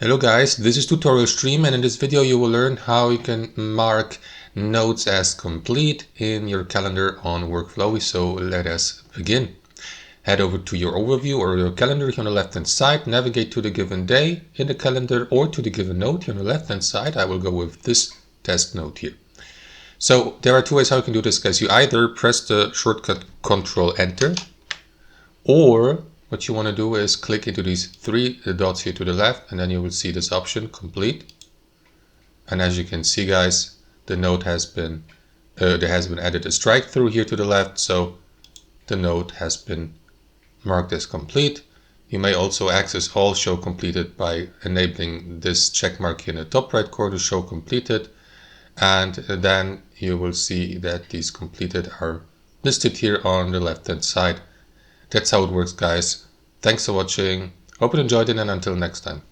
Hello guys, this is tutorial stream, and in this video you will learn how you can mark notes as complete in your calendar on Workflowy. So let us begin. Head over to your overview or your calendar here on the left hand side, navigate to the given day in the calendar or to the given note here on the left hand side. I will go with this test note here. So there are two ways how you can do this, guys. You either press the shortcut Control Enter, or what you want to do is click into these three dots here to the left, and then you will see this option, complete. And as you can see, guys, the note has been there has been added a strike through here to the left, so the note has been marked as complete. You may also access all show completed by enabling this check mark in the top right corner, show completed, and then you will see that these completed are listed here on the left hand side. That's how it works, guys. Thanks for watching. Hope you enjoyed it, and until next time.